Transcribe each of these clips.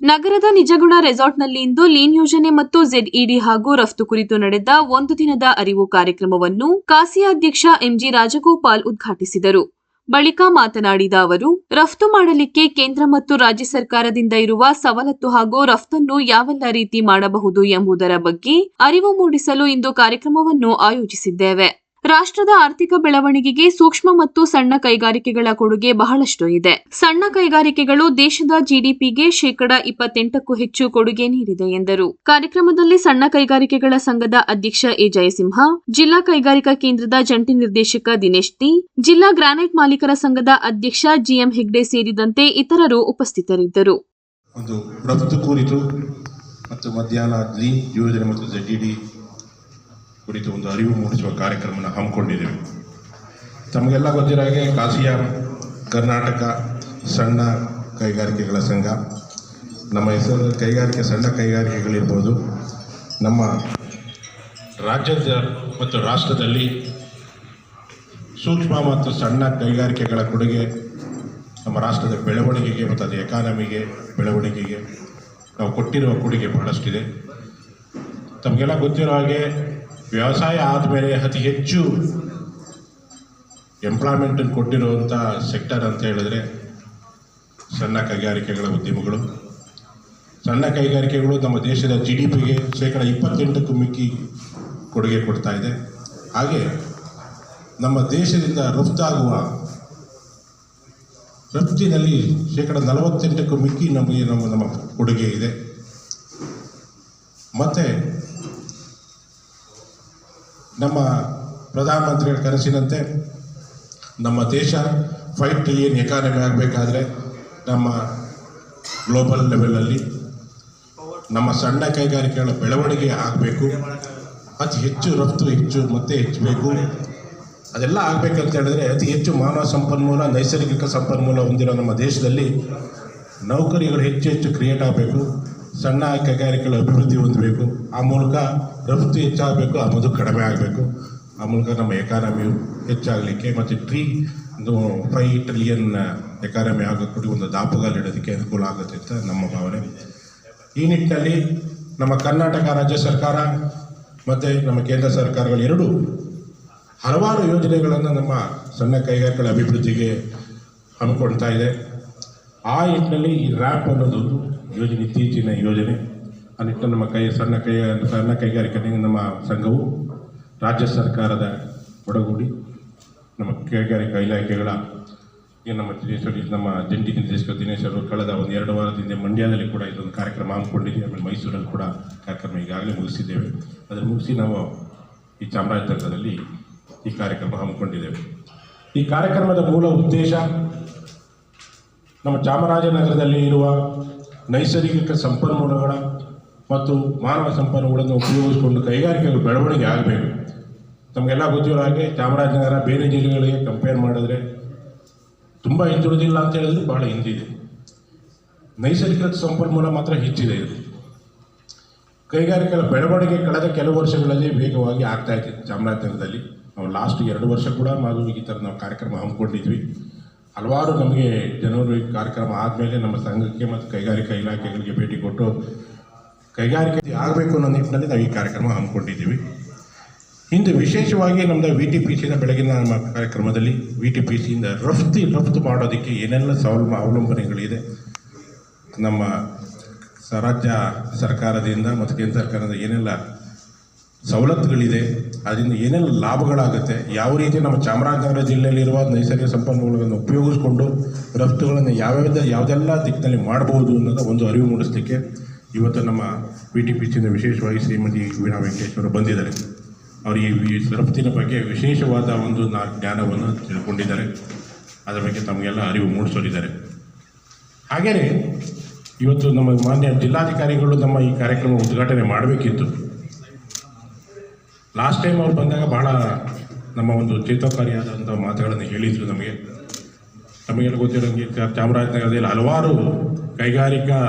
ನಗರದ ನಿಜಗುಣ ರೆಸಾರ್ಟ್ನಲ್ಲಿ ಇಂದು ಲೀನ್ ಯೋಜನೆ ಮತ್ತು ZED ಹಾಗೂ ರಫ್ತು ಕುರಿತು ನಡೆದ ಒಂದು ದಿನದ ಅರಿವು ಕಾರ್ಯಕ್ರಮವನ್ನು ಕಾಸಿಯಾ ಅಧ್ಯಕ್ಷ ಎಂಜಿ ರಾಜಗೋಪಾಲ್ ಉದ್ಘಾಟಿಸಿದರು. ಬಳಿಕ ಮಾತನಾಡಿದ ಅವರು, ರಫ್ತು ಮಾಡಲಿಕ್ಕೆ ಕೇಂದ್ರ ಮತ್ತು ರಾಜ್ಯ ಸರ್ಕಾರದಿಂದ ಇರುವ ಸವಲತ್ತು ಹಾಗೂ ರಫ್ತನ್ನು ಯಾವೆಲ್ಲ ರೀತಿ ಮಾಡಬಹುದು ಎಂಬುದರ ಬಗ್ಗೆ ಅರಿವು ಮೂಡಿಸಲು ಇಂದು ಕಾರ್ಯಕ್ರಮವನ್ನು ಆಯೋಜಿಸಿದ್ದೇವೆ. ರಾಷ್ಟ್ರದ ಆರ್ಥಿಕ ಬೆಳವಣಿಗೆಗೆ ಸೂಕ್ಷ್ಮ ಮತ್ತು ಸಣ್ಣ ಕೈಗಾರಿಕೆಗಳ ಕೊಡುಗೆ ಬಹಳಷ್ಟು ಇದೆ. ಸಣ್ಣ ಕೈಗಾರಿಕೆಗಳು ದೇಶದ GDPಗೆ 28% ಹೆಚ್ಚು ಕೊಡುಗೆ ನೀಡಿದೆ ಎಂದರು. ಕಾರ್ಯಕ್ರಮದಲ್ಲಿ ಸಣ್ಣ ಕೈಗಾರಿಕೆಗಳ ಸಂಘದ ಅಧ್ಯಕ್ಷ ಎ ಜಯಸಿಂಹ, ಜಿಲ್ಲಾ ಕೈಗಾರಿಕಾ ಕೇಂದ್ರದ ಜಂಟಿ ನಿರ್ದೇಶಕ ದಿನೇಶ್ ಟಿ, ಜಿಲ್ಲಾ ಗ್ರಾನೈಟ್ ಮಾಲೀಕರ ಸಂಘದ ಅಧ್ಯಕ್ಷ GM ಹೆಗ್ಡೆ ಸೇರಿದಂತೆ ಇತರರು ಉಪಸ್ಥಿತರಿದ್ದರು. ಒಂದು ರಫ್ತು ಕುರಿತು ಮತ್ತು ಮಧ್ಯಾಹ್ನ ಲೀನ್ ಯೋಜನೆ ಮತ್ತು ZED ಕುರಿತು ಒಂದು ಅರಿವು ಮೂಡಿಸುವ ಕಾರ್ಯಕ್ರಮನ ಹಮ್ಮಿಕೊಂಡಿದ್ದೇವೆ. ತಮಗೆಲ್ಲ ಗೊತ್ತಿರೋ ಹಾಗೆ ಕಾಸಿಯಾ ಕರ್ನಾಟಕ ಸಣ್ಣ ಕೈಗಾರಿಕೆಗಳ ಸಂಘ, ನಮ್ಮ ಹೆಸರು ಕೈಗಾರಿಕೆ ಸಣ್ಣ ಕೈಗಾರಿಕೆಗಳಿರ್ಬೋದು. ನಮ್ಮ ರಾಜ್ಯದ ಮತ್ತು ರಾಷ್ಟ್ರದಲ್ಲಿ ಸೂಕ್ಷ್ಮ ಮತ್ತು ಸಣ್ಣ ಕೈಗಾರಿಕೆಗಳ ಕೊಡುಗೆ ನಮ್ಮ ರಾಷ್ಟ್ರದ ಬೆಳವಣಿಗೆಗೆ ಮತ್ತು ಅದು ಎಕಾನಮಿಗೆ ಬೆಳವಣಿಗೆಗೆ ನಾವು ಕೊಟ್ಟಿರುವ ಕೊಡುಗೆ ಬಹಳಷ್ಟಿದೆ. ತಮಗೆಲ್ಲ ಗೊತ್ತಿರೋ ಹಾಗೆ ವ್ಯವಸಾಯ ಆದಮೇಲೆ ಅತಿ ಹೆಚ್ಚು ಎಂಪ್ಲಾಯ್ಮೆಂಟನ್ನು ಕೊಟ್ಟಿರುವಂಥ ಸೆಕ್ಟರ್ ಅಂತ ಹೇಳಿದ್ರೆ ಸಣ್ಣ ಕೈಗಾರಿಕೆಗಳ ಉದ್ಯಮಗಳು. ಸಣ್ಣ ಕೈಗಾರಿಕೆಗಳು ನಮ್ಮ ದೇಶದ GDPಗೆ 28% ಮಿಕ್ಕಿ ಕೊಡುಗೆ ಕೊಡ್ತಾ ಇದೆ. ಹಾಗೆ ನಮ್ಮ ದೇಶದಿಂದ ರಫ್ತಾಗುವ ರಫ್ತಿನಲ್ಲಿ 48% ಮಿಕ್ಕಿ ನಮಗೆ ನಮ್ಮ ಕೊಡುಗೆ ಇದೆ. ಮತ್ತು ನಮ್ಮ ಪ್ರಧಾನಮಂತ್ರಿಗಳ ಕನಸಿನಂತೆ ನಮ್ಮ ದೇಶ 5 ಟ್ರಿಲಿಯನ್ ಎಕಾನಮಿ ಆಗಬೇಕಾದ್ರೆ ನಮ್ಮ ಗ್ಲೋಬಲ್ ಲೆವೆಲಲ್ಲಿ ನಮ್ಮ ಸಣ್ಣ ಕೈಗಾರಿಕೆಗಳ ಬೆಳವಣಿಗೆ ಆಗಬೇಕು. ಅತಿ ಹೆಚ್ಚು ರಫ್ತು ಹೆಚ್ಚಬೇಕು. ಅದೆಲ್ಲ ಆಗಬೇಕಂತ ಹೇಳಿದ್ರೆ ಅತಿ ಹೆಚ್ಚು ಮಾನವ ಸಂಪನ್ಮೂಲ, ನೈಸರ್ಗಿಕ ಸಂಪನ್ಮೂಲ ಹೊಂದಿರೋ ನಮ್ಮ ದೇಶದಲ್ಲಿ ನೌಕರಿಗಳು ಹೆಚ್ಚು ಕ್ರಿಯೇಟ್ ಆಗಬೇಕು. ಸಣ್ಣ ಕೈಗಾರಿಕೆಗಳ ಅಭಿವೃದ್ಧಿ ಹೊಂದಬೇಕು. ಆ ಮೂಲಕ ರಫ್ತು ಹೆಚ್ಚಾಗಬೇಕು, ಆಮದು ಕಡಿಮೆ ಆಗಬೇಕು. ಆ ಮೂಲಕ ನಮ್ಮ ಎಕಾನಮಿಯು ಹೆಚ್ಚಾಗಲಿಕ್ಕೆ ಮತ್ತು 5 ಟ್ರಿಲಿಯನ್ ಎಕಾನಮಿ ಆಗೋಕ್ಕೆ ಒಂದು ದಾಪುಗಾಲಿಡೋದಕ್ಕೆ ಅನುಕೂಲ ಆಗುತ್ತೆ ಅಂತ ನಮ್ಮ ಭಾವನೆ. ಈ ನಿಟ್ಟಿನಲ್ಲಿ ನಮ್ಮ ಕರ್ನಾಟಕ ರಾಜ್ಯ ಸರ್ಕಾರ ಮತ್ತು ನಮ್ಮ ಕೇಂದ್ರ ಸರ್ಕಾರಗಳು ಎರಡೂ ಹಲವಾರು ಯೋಜನೆಗಳನ್ನು ನಮ್ಮ ಸಣ್ಣ ಕೈಗಾರಿಕೆಗಳ ಅಭಿವೃದ್ಧಿಗೆ ಹಮ್ಮಿಕೊಳ್ತಾ ಇದೆ. ಆ ನಿಟ್ಟಿನಲ್ಲಿ ಈ RAP ಅನ್ನೋದು ಯೋಜನೆ ಇತ್ತೀಚಿನ ಯೋಜನೆ. ಆ ನಿಟ್ಟಿನಲ್ಲಿ ನಮ್ಮ ಸಣ್ಣ ಕೈಗಾರಿಕೆ ನಮ್ಮ ಸಂಘವು ರಾಜ್ಯ ಸರ್ಕಾರದ ಒಡಗೂಡಿ ನಮ್ಮ ಕೈಗಾರಿಕಾ ಇಲಾಖೆಗಳ ನಮ್ಮ ಜಂಟಿ ನಿರ್ದೇಶಕ ದಿನೇಶ್ ಅವರು ಕಳೆದ 1-2 ವಾರದಿಂದ ಮಂಡ್ಯದಲ್ಲಿ ಕೂಡ ಇದೊಂದು ಕಾರ್ಯಕ್ರಮ ಹಮ್ಮಿಕೊಂಡಿದ್ದೀವಿ. ಆಮೇಲೆ ಮೈಸೂರಲ್ಲಿ ಕೂಡ ಕಾರ್ಯಕ್ರಮ ಈಗಾಗಲೇ ಮುಗಿಸಿದ್ದೇವೆ. ಅದನ್ನು ಮುಗಿಸಿ ನಾವು ಈ ಚಾಮರಾಜನಗರದಲ್ಲಿ ಈ ಕಾರ್ಯಕ್ರಮ ಹಮ್ಮಿಕೊಂಡಿದ್ದೇವೆ. ಈ ಕಾರ್ಯಕ್ರಮದ ಮೂಲ ಉದ್ದೇಶ ನಮ್ಮ ಚಾಮರಾಜನಗರದಲ್ಲಿ ಇರುವ ನೈಸರ್ಗಿಕ ಸಂಪನ್ಮೂಲಗಳ ಮತ್ತು ಮಾನವ ಸಂಪನ್ಮೂಲಗಳನ್ನು ಉಪಯೋಗಿಸಿಕೊಂಡು ಕೈಗಾರಿಕೆಗಳು ಬೆಳವಣಿಗೆ ಆಗಬೇಕು. ತಮಗೆಲ್ಲ ಗೊತ್ತಿರೋ ಹಾಗೆ ಚಾಮರಾಜನಗರ ಬೇರೆ ಜಿಲ್ಲೆಗಳಿಗೆ ಕಂಪೇರ್ ಮಾಡಿದ್ರೆ ತುಂಬ ಹಿಂದುಳಿದಿಲ್ಲ ಅಂತ ಹೇಳಿದ್ರೆ ಭಾಳ ಹಿಂದಿದೆ. ನೈಸರ್ಗಿಕ ಸಂಪನ್ಮೂಲ ಮಾತ್ರ ಹೆಚ್ಚಿದೆ. ಇದು ಕೈಗಾರಿಕೆಗಳ ಬೆಳವಣಿಗೆ ಕಳೆದ ಕೆಲವು ವರ್ಷಗಳಲ್ಲಿ ವೇಗವಾಗಿ ಆಗ್ತಾ ಇದೆ. ಚಾಮರಾಜನಗರದಲ್ಲಿ ನಾವು ಲಾಸ್ಟ್ 2 ವರ್ಷ ಕೂಡ ಈ ಥರ ನಾವು ಕಾರ್ಯಕ್ರಮ ಹಮ್ಮಿಕೊಂಡಿದ್ವಿ. ಹಲವಾರು ನಮಗೆ ಜನರು ಈ ಕಾರ್ಯಕ್ರಮ ಆದಮೇಲೆ ನಮ್ಮ ಸಂಘಕ್ಕೆ ಮತ್ತು ಕೈಗಾರಿಕಾ ಇಲಾಖೆಗಳಿಗೆ ಭೇಟಿ ಕೊಟ್ಟು ಕೈಗಾರಿಕೆ ಆಗಬೇಕು ಅನ್ನೋ ನಿಟ್ಟಿನಲ್ಲಿ ನಾವು ಈ ಕಾರ್ಯಕ್ರಮ ಹಮ್ಮಿಕೊಂಡಿದ್ದೀವಿ. ಇಂದು ವಿಶೇಷವಾಗಿ ನಮ್ಮದು VTPCನ ಬೆಳಗಿನ ನಮ್ಮ ಕಾರ್ಯಕ್ರಮದಲ್ಲಿ VTPCಯಿಂದ ರಫ್ತು ಮಾಡೋದಕ್ಕೆ ಏನೆಲ್ಲ ಅವಲಂಬನೆಗಳಿದೆ, ನಮ್ಮ ರಾಜ್ಯ ಸರ್ಕಾರದಿಂದ ಮತ್ತು ಕೇಂದ್ರ ಸರ್ಕಾರದ ಏನೆಲ್ಲ ಸವಲತ್ತುಗಳಿದೆ, ಅದರಿಂದ ಏನೆಲ್ಲ ಲಾಭಗಳಾಗುತ್ತೆ, ಯಾವ ರೀತಿ ನಮ್ಮ ಚಾಮರಾಜನಗರ ಜಿಲ್ಲೆಯಲ್ಲಿರುವ ನೈಸರ್ಗಿಕ ಸಂಪನ್ಮೂಲಗಳನ್ನು ಉಪಯೋಗಿಸ್ಕೊಂಡು ರಫ್ತುಗಳನ್ನು ಯಾವುದೆಲ್ಲ ದಿಕ್ಕಿನಲ್ಲಿ ಮಾಡಬಹುದು ಅನ್ನೋದು ಒಂದು ಅರಿವು ಮೂಡಿಸಲಿಕ್ಕೆ ಇವತ್ತು ನಮ್ಮ VTPCಯಿಂದ ವಿಶೇಷವಾಗಿ ಶ್ರೀಮತಿ ವೀಣಾ ವೆಂಕಟೇಶ್ವರು ಬಂದಿದ್ದಾರೆ. ಅವರು ಈ ರಫ್ತಿನ ಬಗ್ಗೆ ವಿಶೇಷವಾದ ಒಂದು ಜ್ಞಾನವನ್ನು ತಿಳ್ಕೊಂಡಿದ್ದಾರೆ. ಅದರ ಬಗ್ಗೆ ತಮಗೆಲ್ಲ ಅರಿವು ಮೂಡಿಸೋರಿದ್ದಾರೆ. ಹಾಗೆಯೇ ಇವತ್ತು ನಮ್ಮ ಮಾನ್ಯ ಜಿಲ್ಲಾಧಿಕಾರಿಗಳು ನಮ್ಮ ಈ ಕಾರ್ಯಕ್ರಮ ಉದ್ಘಾಟನೆ ಮಾಡಬೇಕಿತ್ತು. ಲಾಸ್ಟ್ ಟೈಮ್ ಅವ್ರು ಬಂದಾಗ ಬಹಳ ನಮ್ಮ ಒಂದು ಚೇತೋಕಾರಿಯಾದಂಥ ಮಾತುಗಳನ್ನು ಹೇಳಿದರು. ನಮಗೆಲ್ಲ ಗೊತ್ತಿರೋಂಗೆ ಚಾಮರಾಜನಗರದಲ್ಲಿ ಹಲವಾರು ಕೈಗಾರಿಕಾ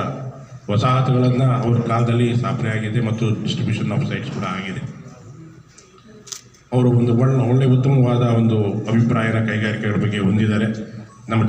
ವಸಾಹತುಗಳನ್ನು ಅವ್ರ ಕಾಲದಲ್ಲಿ ಸ್ಥಾಪನೆ ಆಗಿದೆ ಮತ್ತು ಡಿಸ್ಟ್ರಿಬ್ಯೂಷನ್ ಆಫ್ ಸೈಟ್ಸ್ ಕೂಡ ಆಗಿದೆ. ಅವರು ಒಂದು ಒಳ್ಳೆ ಉತ್ತಮವಾದ ಒಂದು ಅಭಿಪ್ರಾಯನ ಕೈಗಾರಿಕೆಗಳ ಬಗ್ಗೆ ಹೊಂದಿದ್ದಾರೆ. ನಮ್ಮ